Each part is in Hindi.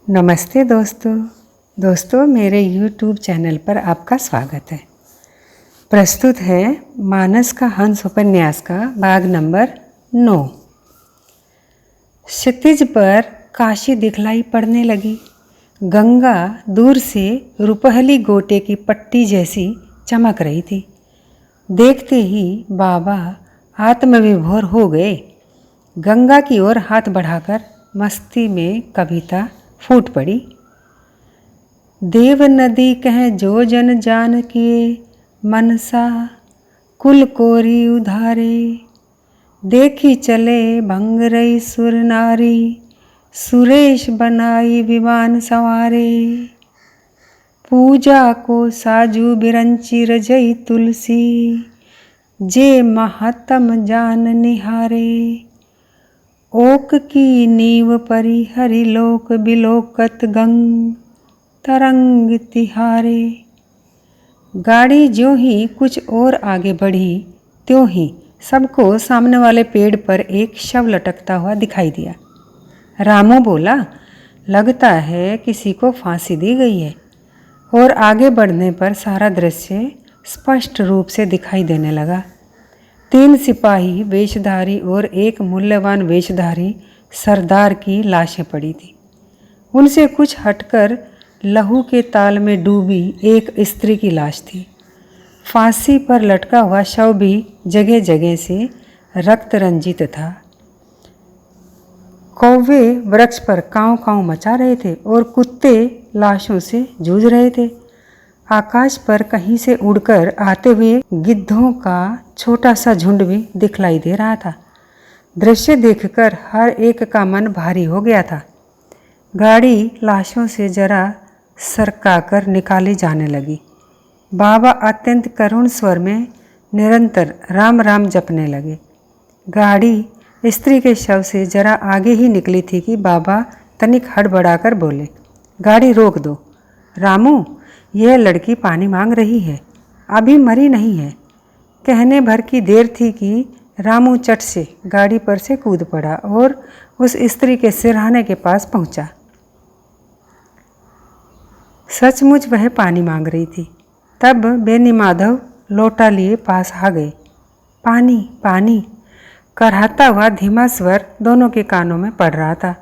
नमस्ते दोस्तों मेरे YouTube चैनल पर आपका स्वागत है। प्रस्तुत है मानस का हंस उपन्यास का भाग नंबर 9। क्षितिज पर काशी दिखलाई पड़ने लगी। गंगा दूर से रुपहली गोटे की पट्टी जैसी चमक रही थी। देखते ही बाबा आत्मविभोर हो गए। गंगा की ओर हाथ बढ़ाकर मस्ती में कविता फूट पड़ी। देव नदी कह जो जन जान किए मनसा कुल कोरी उधारे। देखी चले भंग रही सुर नारी सुरेश बनाई विमान संवारे। पूजा को साजू बिरंची रजई तुलसी जे महतम जान निहारे। ओक की नींव परी हरिलोक बिलोकत गंग तरंग तिहारे। गाड़ी ज्यों ही कुछ और आगे बढ़ी त्यों ही सबको सामने वाले पेड़ पर एक शव लटकता हुआ दिखाई दिया। रामू बोला, लगता है किसी को फांसी दी गई है। और आगे बढ़ने पर सारा दृश्य स्पष्ट रूप से दिखाई देने लगा। 3 सिपाही वेशधारी और एक मूल्यवान वेशधारी सरदार की लाशें पड़ी थी। उनसे कुछ हटकर लहू के ताल में डूबी एक स्त्री की लाश थी। फांसी पर लटका हुआ शव भी जगह जगह से रक्त रंजित था। कौवे वृक्ष पर कांव कांव मचा रहे थे और कुत्ते लाशों से जूझ रहे थे। आकाश पर कहीं से उड़कर आते हुए गिद्धों का छोटा सा झुंड भी दिखलाई दे रहा था। दृश्य देखकर हर एक का मन भारी हो गया था। गाड़ी लाशों से जरा सरकाकर निकाली जाने लगी। बाबा अत्यंत करुण स्वर में निरंतर राम राम जपने लगे। गाड़ी स्त्री के शव से जरा आगे ही निकली थी कि बाबा तनिक हड़बड़ाकर बोले, गाड़ी रोक दो। रामू, यह लड़की पानी मांग रही है, अभी मरी नहीं है। कहने भर की देर थी कि रामू चट से गाड़ी पर से कूद पड़ा और उस स्त्री के सिरहाने के पास पहुंचा। सचमुच वह पानी मांग रही थी। तब बेनी माधव लोटा लिए पास आ गए। पानी पानी कराहता हुआ धीमा स्वर दोनों के कानों में पड़ रहा था।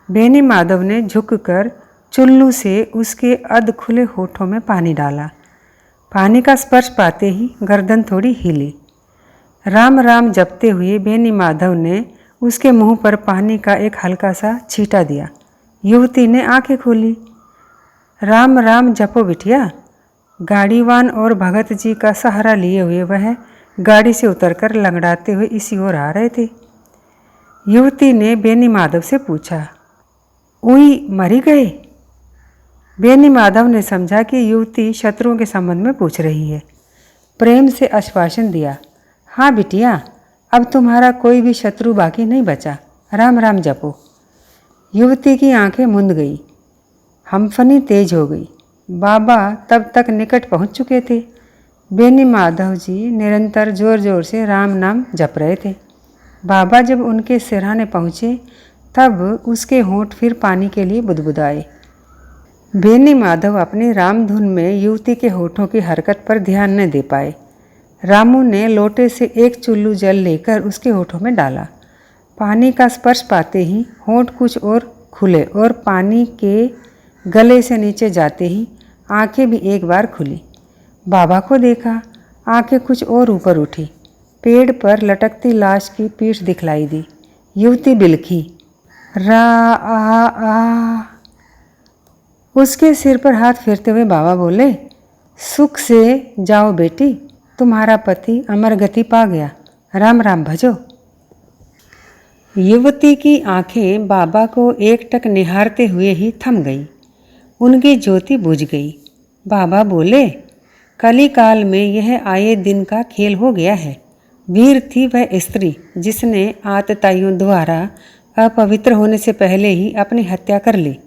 बेनी माधव ने झुककर चुल्लू से उसके अध खुले होठों में पानी डाला। पानी का स्पर्श पाते ही गर्दन थोड़ी हिली। राम राम जपते हुए बेनी माधव ने उसके मुंह पर पानी का एक हल्का सा छींटा दिया। युवती ने आंखें खोली। राम राम जपो बिटिया। गाड़ीवान और भगत जी का सहारा लिए हुए वह गाड़ी से उतरकर लंगड़ाते हुए इसी ओर आ रहे थे। युवती ने बेनी माधव से पूछा, उई मरी गए? बेनी माधव ने समझा कि युवती शत्रुओं के संबंध में पूछ रही है। प्रेम से आश्वासन दिया, हाँ बिटिया, अब तुम्हारा कोई भी शत्रु बाकी नहीं बचा। राम राम जपो। युवती की आंखें मुंद गई। हमफनी तेज हो गई। बाबा तब तक निकट पहुंच चुके थे। बेनी माधव जी निरंतर जोर जोर से राम नाम जप रहे थे। बाबा जब उनके सिरहाने पहुँचे तब उसके होंठ फिर पानी के लिए बुदबुदाए। बेनी माधव अपनी रामधुन में युवती के होठों की हरकत पर ध्यान न दे पाए। रामू ने लोटे से एक चुल्लू जल लेकर उसके होठों में डाला। पानी का स्पर्श पाते ही होंठ कुछ और खुले और पानी के गले से नीचे जाते ही आंखें भी एक बार खुली। बाबा को देखा, आंखें कुछ और ऊपर उठी। पेड़ पर लटकती लाश की पीठ दिखलाई दी। युवती बिलखी, रा आ। उसके सिर पर हाथ फेरते हुए बाबा बोले, सुख से जाओ बेटी, तुम्हारा पति अमर गति पा गया। राम राम भजो। युवती की आंखें बाबा को एकटक निहारते हुए ही थम गई। उनकी ज्योति बुझ गई। बाबा बोले, कली काल में यह आए दिन का खेल हो गया है। वीर थी वह स्त्री जिसने आतताइयों द्वारा अपवित्र होने से पहले ही अपनी हत्या कर ली।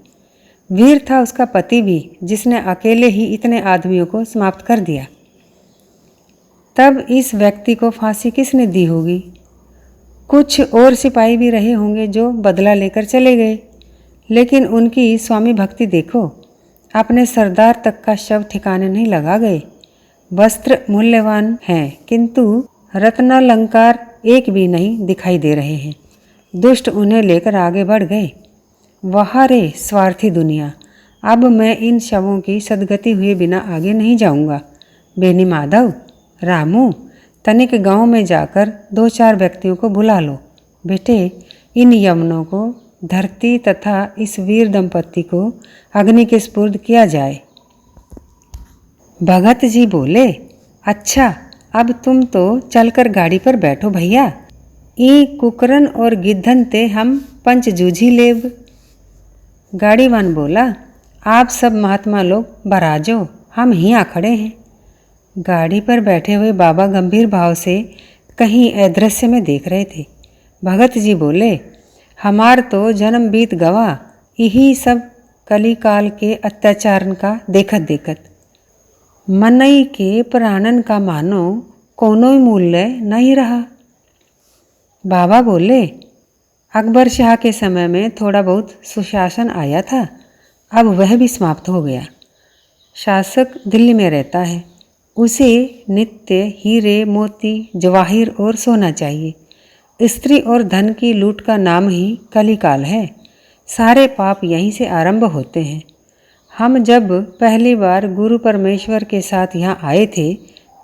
वीर था उसका पति भी जिसने अकेले ही इतने आदमियों को समाप्त कर दिया। तब इस व्यक्ति को फांसी किसने दी होगी? कुछ और सिपाही भी रहे होंगे जो बदला लेकर चले गए, लेकिन उनकी स्वामी भक्ति देखो, अपने सरदार तक का शव ठिकाने नहीं लगा गए। वस्त्र मूल्यवान हैं किंतु रत्नालंकार एक भी नहीं दिखाई दे रहे हैं। दुष्ट उन्हें लेकर आगे बढ़ गए। वाह रे स्वार्थी दुनिया, अब मैं इन शवों की सदगति हुए बिना आगे नहीं जाऊंगा। बेनी माधव, रामू, तनिक गांव में जाकर 2-4 व्यक्तियों को बुला लो। बेटे, इन यमनों को धरती तथा इस वीर दंपत्ति को अग्नि के स्पुर्द किया जाए। भगत जी बोले, अच्छा, अब तुम तो चलकर गाड़ी पर बैठो भैया। ई कुकरन और गिद्धन ते हम पंच जूझी लेव। गाड़ीवान बोला, आप सब महात्मा लोग बराजो, हम यहाँ खड़े हैं। गाड़ी पर बैठे हुए बाबा गंभीर भाव से कहीं अदृश्य में देख रहे थे। भगत जी बोले, हमार तो जन्म बीत गवा, यही सब कली काल के अत्याचारन का देखत देखत। मनई के प्राणन का मानो कोनो मूल्य नहीं रहा। बाबा बोले, अकबर शाह के समय में थोड़ा बहुत सुशासन आया था, अब वह भी समाप्त हो गया। शासक दिल्ली में रहता है, उसे नित्य हीरे मोती जवाहिर और सोना चाहिए। स्त्री और धन की लूट का नाम ही कलिकाल है। सारे पाप यहीं से आरंभ होते हैं। हम जब पहली बार गुरु परमेश्वर के साथ यहाँ आए थे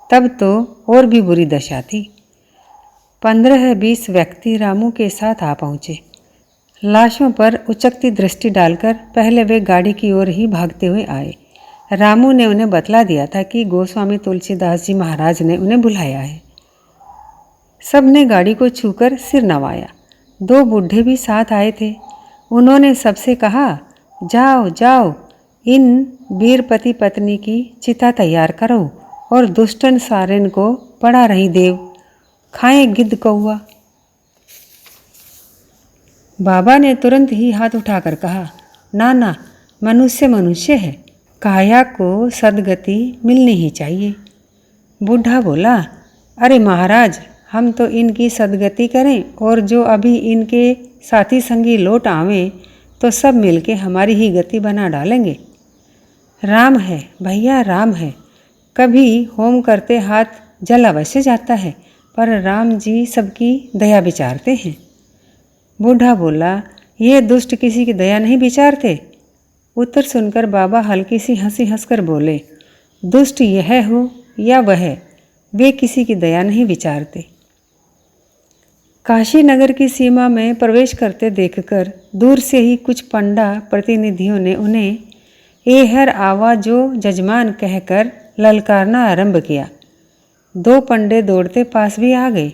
तब तो और भी बुरी दशा थी। 15-20 व्यक्ति रामू के साथ आ पहुँचे। लाशों पर उचकती दृष्टि डालकर पहले वे गाड़ी की ओर ही भागते हुए आए। रामू ने उन्हें बतला दिया था कि गोस्वामी तुलसीदास जी महाराज ने उन्हें बुलाया है। सब ने गाड़ी को छूकर सिर नवाया। 2 बूढ़े भी साथ आए थे। उन्होंने सबसे कहा, जाओ जाओ, इन वीर पति पत्नी की चिता तैयार करो और दुष्टन सारेन को पड़ा रही देव, खाएं गिद्ध कौआ। बाबा ने तुरंत ही हाथ उठाकर कहा, ना ना, मनुष्य मनुष्य है, काया को सदगति मिलनी ही चाहिए। बूढ़ा बोला, अरे महाराज, हम तो इनकी सदगति करें और जो अभी इनके साथी संगी लौट आवें तो सब मिलके हमारी ही गति बना डालेंगे। राम है भैया, राम है। कभी होम करते हाथ जल अवश्य जाता है, पर राम जी सबकी दया विचारते हैं। बूढ़ा बोला, ये दुष्ट किसी की दया नहीं विचारते। उत्तर सुनकर बाबा हल्की सी हंसी हंसकर बोले, दुष्ट यह हो या वह, वे किसी की दया नहीं विचारते। काशी नगर की सीमा में प्रवेश करते देखकर दूर से ही कुछ पंडा प्रतिनिधियों ने उन्हें एहर आवा जो जजमान कहकर ललकारना आरंभ किया। 2 पंडे दौड़ते पास भी आ गए।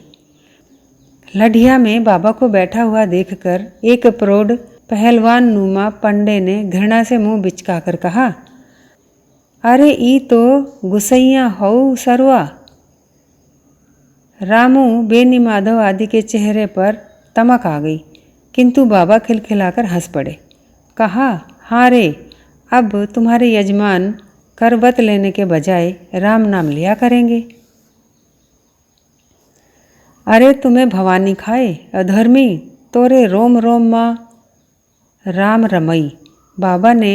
लढ़िया में बाबा को बैठा हुआ देखकर एक प्रौढ़ पहलवान नुमा पंडे ने घृणा से मुंह बिचकाकर कहा, अरे ई तो गुसैया हो सरवा। रामू, बेनी माधव आदि के चेहरे पर तमक आ गई, किंतु बाबा खिलखिलाकर हंस पड़े। कहा, हाँ रे, अब तुम्हारे यजमान करबत लेने के बजाय राम नाम लिया करेंगे। अरे तुम्हें भवानी खाए अधर्मी, तोरे रोम रोम माँ राम रमई। बाबा ने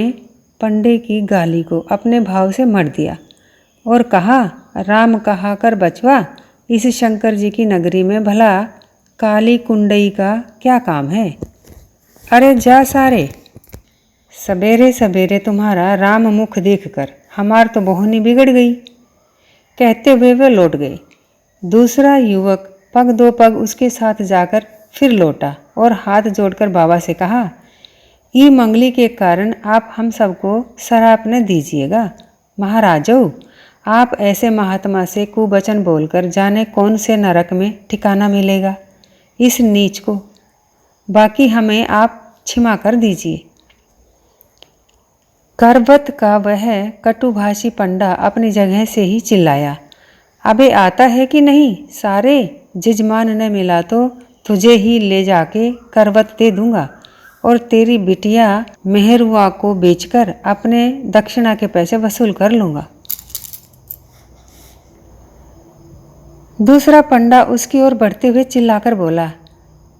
पंडे की गाली को अपने भाव से मर दिया और कहा, राम कहा कर बचवा, इस शंकर जी की नगरी में भला काली कुंडई का क्या काम है। अरे जा सारे, सवेरे सवेरे तुम्हारा राम मुख देखकर हमार तो बोहनी बिगड़ गई। कहते हुए वे लौट गए। दूसरा युवक पग 2 पग उसके साथ जाकर फिर लौटा और हाथ जोड़कर बाबा से कहा, ई मंगली के कारण आप हम सबको शराप न दीजिएगा। महाराजो, आप ऐसे महात्मा से कुवचन बोलकर जाने कौन से नरक में ठिकाना मिलेगा इस नीच को। बाकी हमें आप क्षमा कर दीजिए। करबत का वह कटुभाषी पंडा अपनी जगह से ही चिल्लाया, अबे आता है कि नहीं सारे, जजमान न मिला तो तुझे ही ले जाके करबत दे दूंगा और तेरी बिटिया मेहरुआ को बेचकर अपने दक्षिणा के पैसे वसूल कर लूँगा। दूसरा पंडा उसकी ओर बढ़ते हुए चिल्लाकर बोला,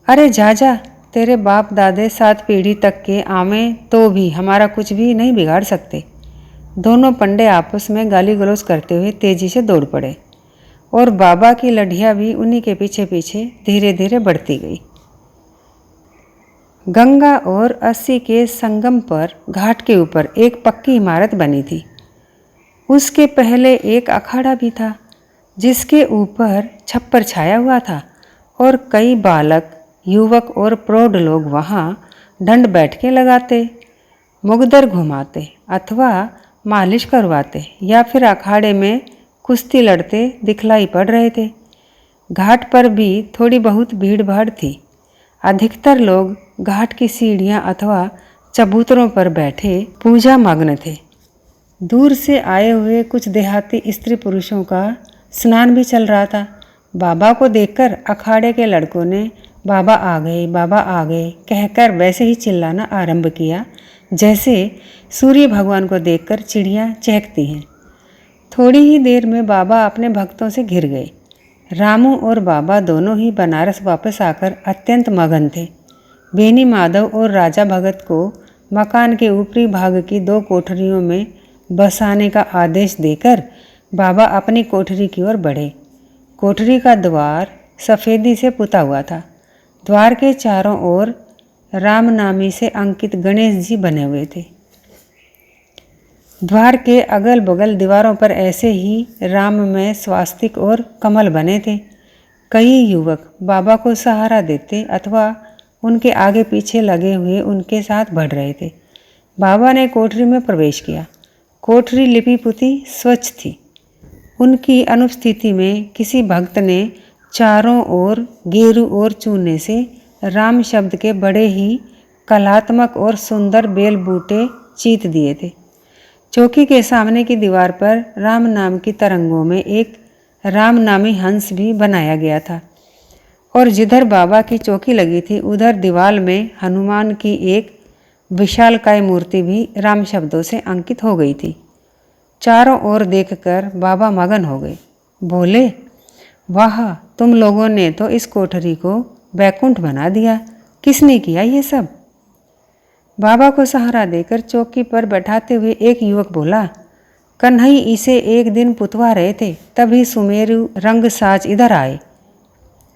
अरे जा जा, तेरे बाप दादे 7 पीढ़ी तक के आवें तो भी हमारा कुछ भी नहीं बिगाड़ सकते। दोनों पंडे आपस में गाली गलौज करते हुए तेजी से दौड़ पड़े और बाबा की लठिया भी उन्हीं के पीछे पीछे धीरे धीरे बढ़ती गई। गंगा और अस्सी के संगम पर घाट के ऊपर एक पक्की इमारत बनी थी। उसके पहले एक अखाड़ा भी था जिसके ऊपर छप्पर छाया हुआ था और कई बालक, युवक और प्रौढ़ लोग वहाँ दंड बैठकें लगाते, मुगदर घुमाते अथवा मालिश करवाते या फिर अखाड़े में कुश्ती लड़ते दिखलाई पड़ रहे थे। घाट पर भी थोड़ी बहुत भीड़ भाड़ थी। अधिकतर लोग घाट की सीढ़ियाँ अथवा चबूतरों पर बैठे पूजा मग्न थे। दूर से आए हुए कुछ देहाती स्त्री पुरुषों का स्नान भी चल रहा था। बाबा को देखकर अखाड़े के लड़कों ने बाबा आ गए, बाबा आ गए कहकर वैसे ही चिल्लाना आरंभ किया जैसे सूर्य भगवान को देखकर चिड़ियाँ चहकती हैं। थोड़ी ही देर में बाबा अपने भक्तों से घिर गए। रामू और बाबा दोनों ही बनारस वापस आकर अत्यंत मगन थे। बेनी माधव और राजा भगत को मकान के ऊपरी भाग की 2 कोठरियों में बसाने का आदेश देकर बाबा अपनी कोठरी की ओर बढ़े। कोठरी का द्वार सफ़ेदी से पुता हुआ था। द्वार के चारों ओर रामनामी से अंकित गणेश जी बने हुए थे। द्वार के अगल बगल दीवारों पर ऐसे ही राममय स्वास्तिक और कमल बने थे। कई युवक बाबा को सहारा देते अथवा उनके आगे पीछे लगे हुए उनके साथ बढ़ रहे थे। बाबा ने कोठरी में प्रवेश किया। कोठरी लिपि पुती स्वच्छ थी। उनकी अनुपस्थिति में किसी भक्त ने चारों ओर गेरू और चूने से राम शब्द के बड़े ही कलात्मक और सुंदर बेल बूटे चीत दिए थे। चौकी के सामने की दीवार पर राम नाम की तरंगों में एक रामनामी हंस भी बनाया गया था और जिधर बाबा की चौकी लगी थी उधर दीवार में हनुमान की एक विशालकाय मूर्ति भी राम शब्दों से अंकित हो गई थी। चारों ओर देखकर बाबा मगन हो गए। बोले, वाह, तुम लोगों ने तो इस कोठरी को बैकुंठ बना दिया। किसने किया ये सब? बाबा को सहारा देकर चौकी पर बैठाते हुए एक युवक बोला, कन्हई इसे एक दिन पुतवा रहे थे तभी सुमेरु रंगसाज इधर आए।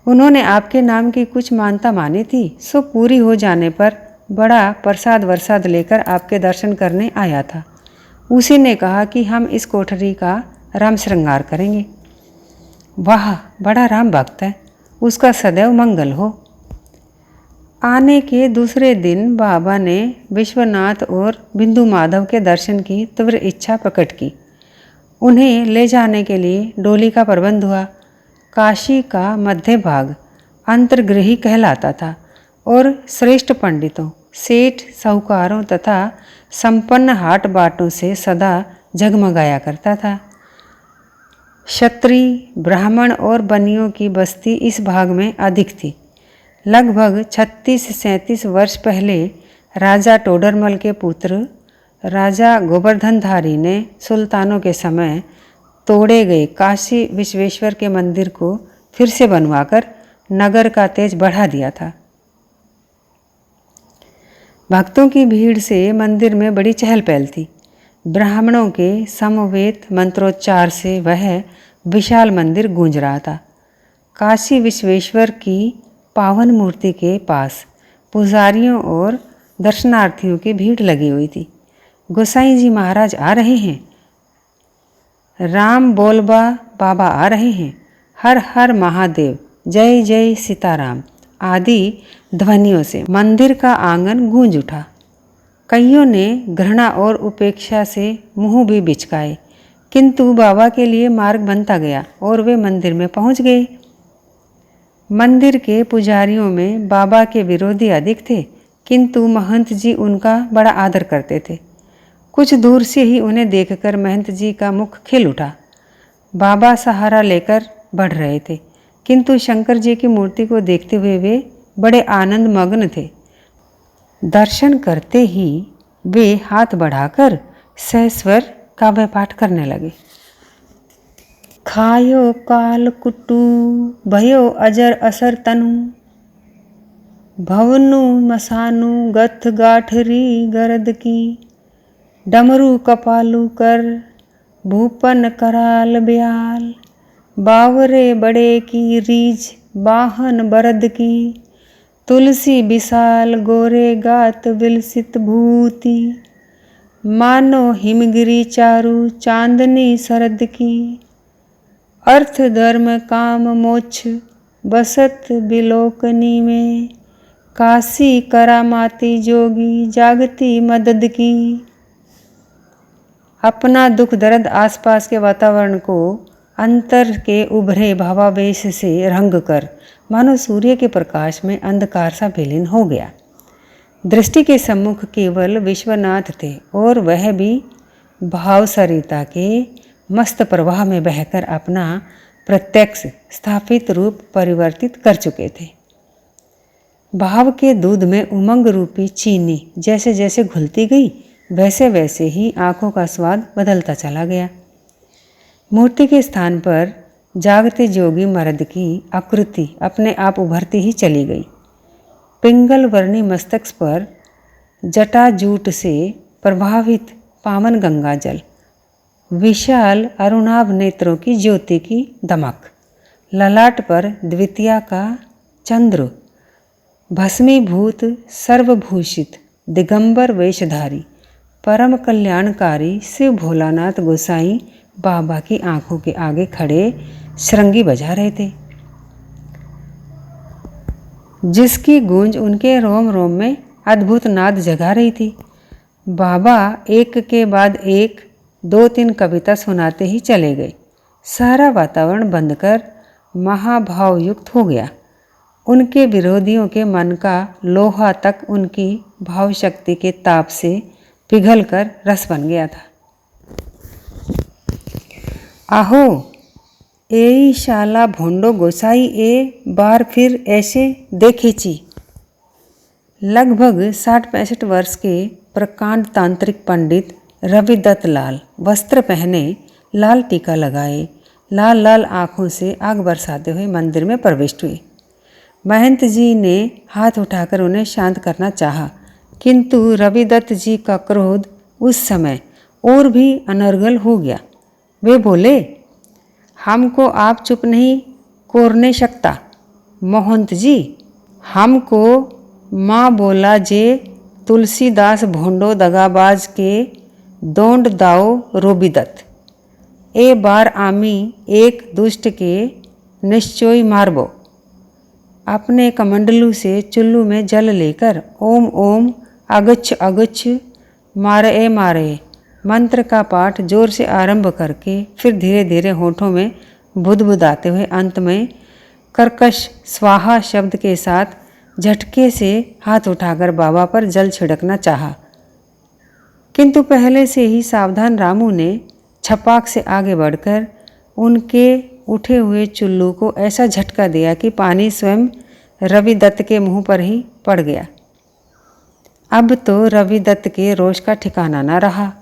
उन्होंने आपके नाम की कुछ मानता मानी थी, सो पूरी हो जाने पर बड़ा प्रसाद वरसाद लेकर आपके दर्शन करने आया था। उसी ने कहा कि हम इस कोठरी का राम श्रृंगार करेंगे। वाह, बड़ा राम भक्त है, उसका सदैव मंगल हो। आने के दूसरे दिन बाबा ने विश्वनाथ और बिंदु माधव के दर्शन की तीव्र इच्छा प्रकट की। उन्हें ले जाने के लिए डोली का प्रबंध हुआ। काशी का मध्य भाग अंतर्गृही कहलाता था और श्रेष्ठ पंडितों, सेठ, साहूकारों तथा संपन्न हाट बाटों से सदा जगमगाया करता था। क्षत्रिय, ब्राह्मण और बनियों की बस्ती इस भाग में अधिक थी। लगभग 36-37 वर्ष पहले राजा टोडरमल के पुत्र राजा गोवर्धनधारी ने सुल्तानों के समय तोड़े गए काशी विश्वेश्वर के मंदिर को फिर से बनवाकर नगर का तेज बढ़ा दिया था। भक्तों की भीड़ से मंदिर में बड़ी चहल पहल थी। ब्राह्मणों के समवेत मंत्रोच्चार से वह विशाल मंदिर गूंज रहा था। काशी विश्वेश्वर की पावन मूर्ति के पास पुजारियों और दर्शनार्थियों की भीड़ लगी हुई थी। गोसाई जी महाराज आ रहे हैं, राम बोलबा बाबा आ रहे हैं, हर हर महादेव, जय जय सीताराम आदि ध्वनियों से मंदिर का आंगन गूंज उठा। कईयों ने घृणा और उपेक्षा से मुंह भी बिचकाए, किंतु बाबा के लिए मार्ग बनता गया और वे मंदिर में पहुंच गए। मंदिर के पुजारियों में बाबा के विरोधी अधिक थे, किंतु महंत जी उनका बड़ा आदर करते थे। कुछ दूर से ही उन्हें देखकर महंत जी का मुख खिल उठा। बाबा सहारा लेकर बढ़ रहे थे, किंतु शंकर जी की मूर्ति को देखते हुए वे बड़े आनंद मग्न थे। दर्शन करते ही वे हाथ बढ़ाकर सहस्वर काव्य पाठ करने लगे। खायो काल कुटू भयो अजर असर तनु, भवनु मसानु गथ गाठरी गरद की, डमरू कपालू कर भूपन कराल ब्याल, बावरे बड़े की रीझ बाहन बरद की, तुलसी विशाल गोरे गात विलसित भूति, मानो हिमगिरी चारु चांदनी शरद की, अर्थ धर्म काम मोक्ष बसत बिलोकनी में, काशी करामाती जोगी जागती मदद की। अपना दुख दर्द आसपास के वातावरण को अंतर के उभरे भावावेश से रंग कर मानो सूर्य के प्रकाश में अंधकार सा विलीन हो गया। दृष्टि के सम्मुख केवल विश्वनाथ थे और वह भी भाव सरिता के मस्त प्रवाह में बहकर अपना प्रत्यक्ष स्थापित रूप परिवर्तित कर चुके थे। भाव के दूध में उमंग रूपी चीनी जैसे जैसे घुलती गई वैसे वैसे ही आँखों का स्वाद बदलता चला गया। मूर्ति के स्थान पर जागते जोगी मर्द की आकृति अपने आप उभरती ही चली गई। पिंगल वर्णी मस्तक पर जटाजूट से प्रभावित पावन गंगा जल, विशाल अरुणाभ नेत्रों की ज्योति की दमक, ललाट पर द्वितीया का चंद्र, भस्मीभूत सर्वभूषित दिगंबर वेशधारी परम कल्याणकारी शिव भोलानाथ गोसाई बाबा की आंखों के आगे खड़े श्रृंगी बजा रहे थे, जिसकी गूंज उनके रोम रोम में अद्भुत नाद जगा रही थी। बाबा एक के बाद एक 2-3 कविता सुनाते ही चले गए। सारा वातावरण बंद कर महाभावयुक्त हो गया। उनके विरोधियों के मन का लोहा तक उनकी भावशक्ति के ताप से पिघलकर रस बन गया था। आहो ए शाला भोंडो गोसाई ए बार फिर ऐसे देखेची। लगभग 60-65 वर्ष के प्रकांड तांत्रिक पंडित रविदत्त लाल वस्त्र पहने, लाल टीका लगाए, लाल लाल आँखों से आग बरसाते हुए मंदिर में प्रविष्ट हुए। महंत जी ने हाथ उठाकर उन्हें शांत करना चाहा, किंतु रविदत्त जी का क्रोध उस समय और भी अनर्गल हो गया। वे बोले, हमको आप चुप नहीं कोरने सकता महंत जी, हमको माँ बोला जे तुलसीदास भोंडो दगाबाज के दोंड दाओ रोबिदत्त, ए बार आमी एक दुष्ट के निश्चय मारबो। अपने कमंडलू से चुल्लू में जल लेकर ओम ओम अगच्छ अगच्छ मारे मारे मंत्र का पाठ जोर से आरंभ करके फिर धीरे धीरे होठों में बुदबुदाते हुए अंत में कर्कश स्वाहा शब्द के साथ झटके से हाथ उठाकर बाबा पर जल छिड़कना चाहा, किंतु पहले से ही सावधान रामू ने छपाक से आगे बढ़कर उनके उठे हुए चुल्लू को ऐसा झटका दिया कि पानी स्वयं रविदत्त के मुंह पर ही पड़ गया। अब तो रविदत्त के रोष का ठिकाना न रहा।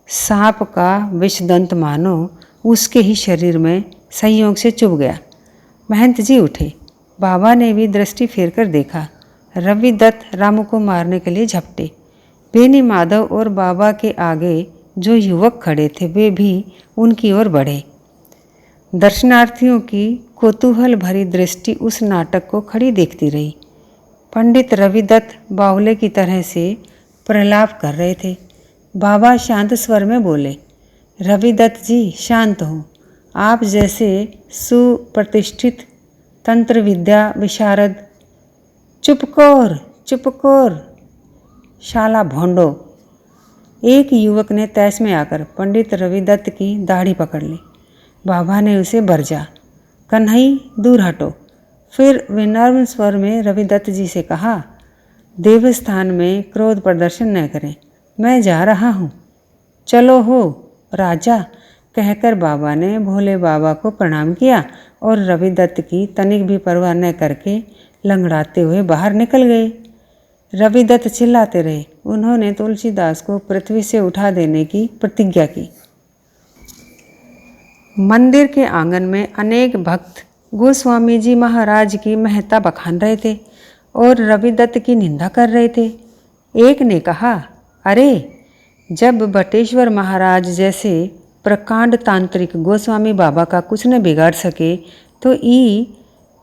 सांप का विषदंत मानो उसके ही शरीर में संयोग से चुभ गया। महंत जी उठे। बाबा ने भी दृष्टि फेर कर देखा। रविदत्त रामू को मारने के लिए झपटे। बेनी माधव और बाबा के आगे जो युवक खड़े थे वे भी उनकी ओर बढ़े। दर्शनार्थियों की कौतूहल भरी दृष्टि उस नाटक को खड़ी देखती रही। पंडित रविदत्त बावले की तरह से प्रलाप कर रहे थे। बाबा शांत स्वर में बोले, रविदत्त जी शांत हो। आप जैसे सुप्रतिष्ठित तंत्र विद्या विशारद। चुपकोर शाला भोंडो। एक युवक ने तैस में आकर पंडित रविदत्त की दाढ़ी पकड़ ली। बाबा ने उसे बरजा, कन्हई दूर हटो। फिर विनम्र स्वर में रविदत्त जी से कहा, देवस्थान में क्रोध प्रदर्शन न करें, मैं जा रहा हूँ। चलो हो राजा, कहकर बाबा ने भोले बाबा को प्रणाम किया और रविदत्त की तनिक भी परवाह न करके लंगड़ाते हुए बाहर निकल गए। रविदत्त चिल्लाते रहे। उन्होंने तुलसीदास को पृथ्वी से उठा देने की प्रतिज्ञा की। मंदिर के आंगन में अनेक भक्त गोस्वामी जी महाराज की महत्ता बखान रहे थे। और रविदत्त की निंदा कर रहे थे। एक ने कहा, अरे जब बटेश्वर महाराज जैसे प्रकांड तांत्रिक गोस्वामी बाबा का कुछ न बिगाड़ सके तो ई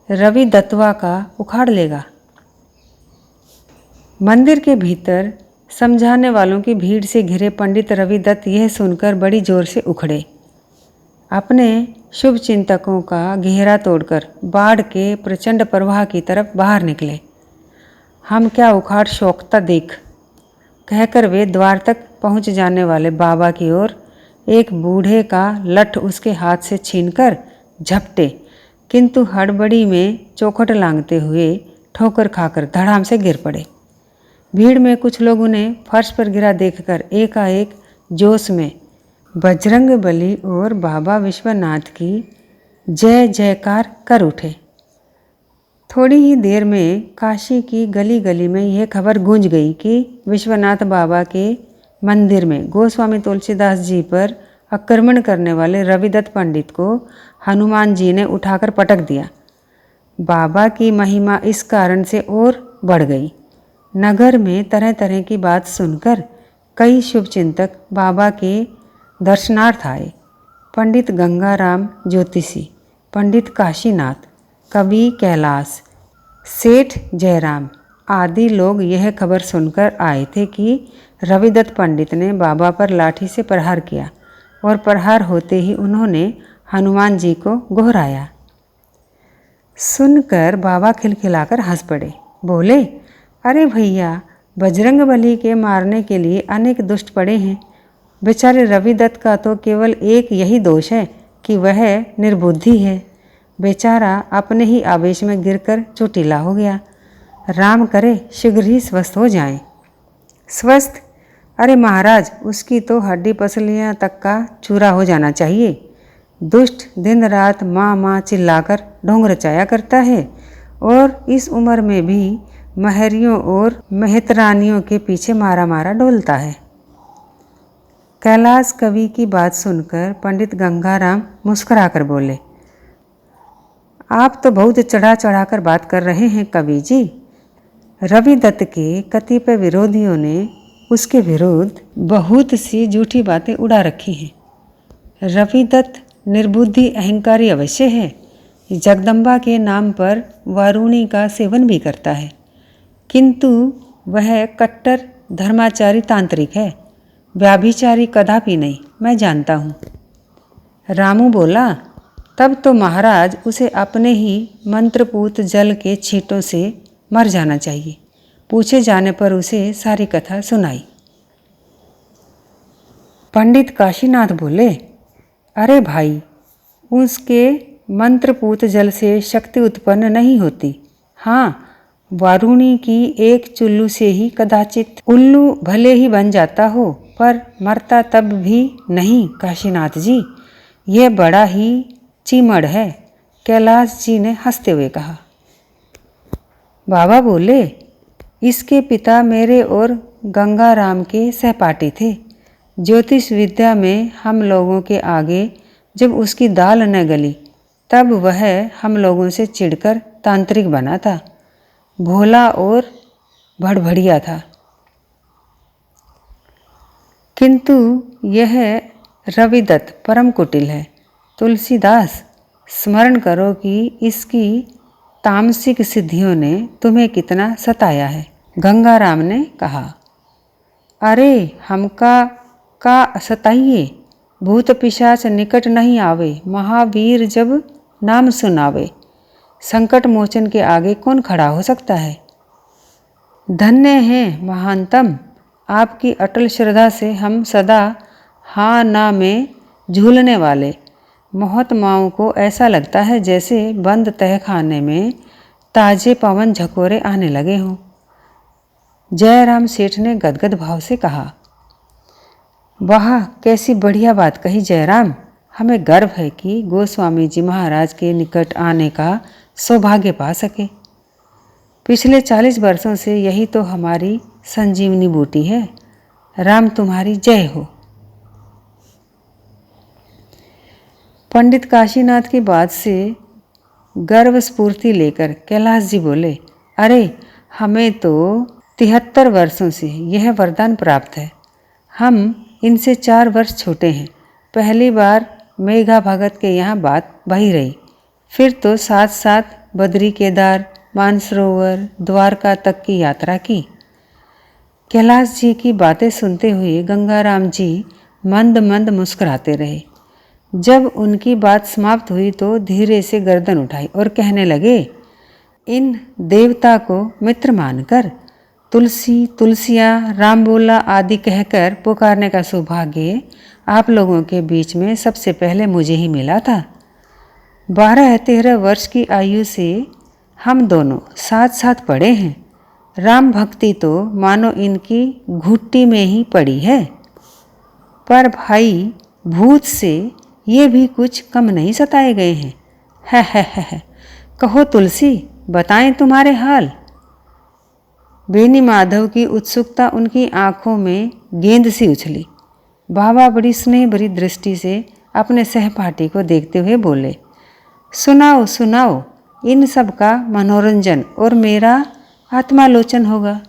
रविदत्तवा का उखाड़ लेगा। मंदिर के भीतर समझाने वालों की भीड़ से घिरे पंडित रविदत्त यह सुनकर बड़ी जोर से उखड़े। अपने शुभ चिंतकों का घेरा तोड़कर बाढ़ के प्रचंड प्रवाह की तरफ बाहर निकले। हम क्या उखाड़ शौकता देख, कहकर वे द्वार तक पहुंच जाने वाले बाबा की ओर एक बूढ़े का लठ उसके हाथ से छीनकर झपटे, किंतु हड़बड़ी में चौखट लांघते हुए ठोकर खाकर धड़ाम से गिर पड़े। भीड़ में कुछ लोग उन्हें फर्श पर गिरा देखकर एकाएक जोश में बजरंग बली और बाबा विश्वनाथ की जय जयकार कर उठे। थोड़ी ही देर में काशी की गली गली में यह खबर गूंज गई कि विश्वनाथ बाबा के मंदिर में गोस्वामी तुलसीदास जी पर आक्रमण करने वाले रविदत्त पंडित को हनुमान जी ने उठाकर पटक दिया। बाबा की महिमा इस कारण से और बढ़ गई। नगर में तरह तरह की बात सुनकर कई शुभचिंतक बाबा के दर्शनार्थ आए। पंडित गंगाराम ज्योतिषी, पंडित काशीनाथ, कवि कैलाश, सेठ जयराम आदि लोग यह खबर सुनकर आए थे कि रविदत्त पंडित ने बाबा पर लाठी से प्रहार किया और प्रहार होते ही उन्होंने हनुमान जी को गोहराया। सुनकर बाबा खिलखिलाकर हंस पड़े। बोले, अरे भैया, बजरंग बली के मारने के लिए अनेक दुष्ट पड़े हैं। बेचारे रविदत्त का तो केवल एक यही दोष है कि वह निर्बुद्धि है। बेचारा अपने ही आवेश में गिरकर चोटिला हो गया। राम करे शीघ्र ही स्वस्थ हो जाए। स्वस्थ? अरे महाराज, उसकी तो हड्डी पसलियाँ तक का चूरा हो जाना चाहिए। दुष्ट दिन रात माँ माँ चिल्लाकर ढोंग रचाया करता है और इस उम्र में भी महरियों और मेहतरानियों के पीछे मारा मारा डोलता है। कैलाश कवि की बात सुनकर पंडित गंगाराम मुस्कुराकर बोले, आप तो बहुत चढ़ा चढ़ाकर बात कर रहे हैं कवि जी। रविदत्त के कतिपय विरोधियों ने उसके विरुद्ध बहुत सी झूठी बातें उड़ा रखी हैं। रविदत्त निर्बुद्धि अहंकारी अवश्य है। जगदम्बा के नाम पर वारुणी का सेवन भी करता है, किंतु वह कट्टर धर्माचारी तांत्रिक है। व्याभिचारी कदापि नहीं, मैं जानता हूँ। रामू बोला, तब तो महाराज उसे अपने ही मंत्रपूत जल के छींटों से मर जाना चाहिए। पूछे जाने पर उसे सारी कथा सुनाई। पंडित काशीनाथ बोले, अरे भाई, उसके मंत्रपूत जल से शक्ति उत्पन्न नहीं होती। हाँ, वारुणी की एक चुल्लू से ही कदाचित उल्लू भले ही बन जाता हो, पर मरता तब भी नहीं। काशीनाथ जी, यह बड़ा ही चीमड़ है। कैलाश जी ने हंसते हुए कहा। बाबा बोले, इसके पिता मेरे और गंगाराम के सहपाठी थे। ज्योतिष विद्या में हम लोगों के आगे जब उसकी दाल न गली, तब वह हम लोगों से चिढ़कर तांत्रिक बना था। भोला और भड़भड़िया था। किंतु यह रविदत्त परम कुटिल है। तुलसीदास, स्मरण करो कि इसकी तामसिक सिद्धियों ने तुम्हें कितना सताया है। गंगाराम ने कहा, अरे हमका का सताइए, भूत पिशाच निकट नहीं आवे। महावीर जब नाम सुनावे, संकट मोचन के आगे कौन खड़ा हो सकता है। धन्य है महानतम, आपकी अटल श्रद्धा से हम सदा हाँ ना में झूलने वाले महात्माओं को ऐसा लगता है जैसे बंद तहखाने में ताजे पवन झकोरे आने लगे हों। जयराम सेठ ने गदगद भाव से कहा, वाह, कैसी बढ़िया बात कही जयराम। हमें गर्व है कि गोस्वामी जी महाराज के निकट आने का सौभाग्य पा सके। पिछले 40 वर्षों से यही तो हमारी संजीवनी बूटी है। राम तुम्हारी जय हो। पंडित काशीनाथ की बात से गर्व स्फूर्ति लेकर कैलाश जी बोले, अरे हमें तो 73 वर्षों से यह वरदान प्राप्त है। हम इनसे 4 वर्ष छोटे हैं। पहली बार मेघा भगत के यहाँ बात वही रही, फिर तो साथ साथ बद्री, केदार, मानसरोवर, द्वारका तक की यात्रा की। कैलाश जी की बातें सुनते हुए गंगाराम जी मंद मंद मुस्कुराते रहे। जब उनकी बात समाप्त हुई तो धीरे से गर्दन उठाई और कहने लगे, इन देवता को मित्र मानकर तुलसी, तुलसिया, राम बोला आदि कहकर पुकारने का सौभाग्य आप लोगों के बीच में सबसे पहले मुझे ही मिला था। 12-13 वर्ष की आयु से हम दोनों साथ साथ पढ़े हैं। राम भक्ति तो मानो इनकी घुट्टी में ही पड़ी है। पर भाई भूत से ये भी कुछ कम नहीं सताए गए हैं। है। कहो तुलसी, बताएं तुम्हारे हाल। बेनी माधव की उत्सुकता उनकी आंखों में गेंद सी उछली। बाबा बड़ी स्नेह भरी दृष्टि से अपने सहपाठी को देखते हुए बोले, सुनाओ सुनाओ, इन सब का मनोरंजन और मेरा आत्मालोचन होगा।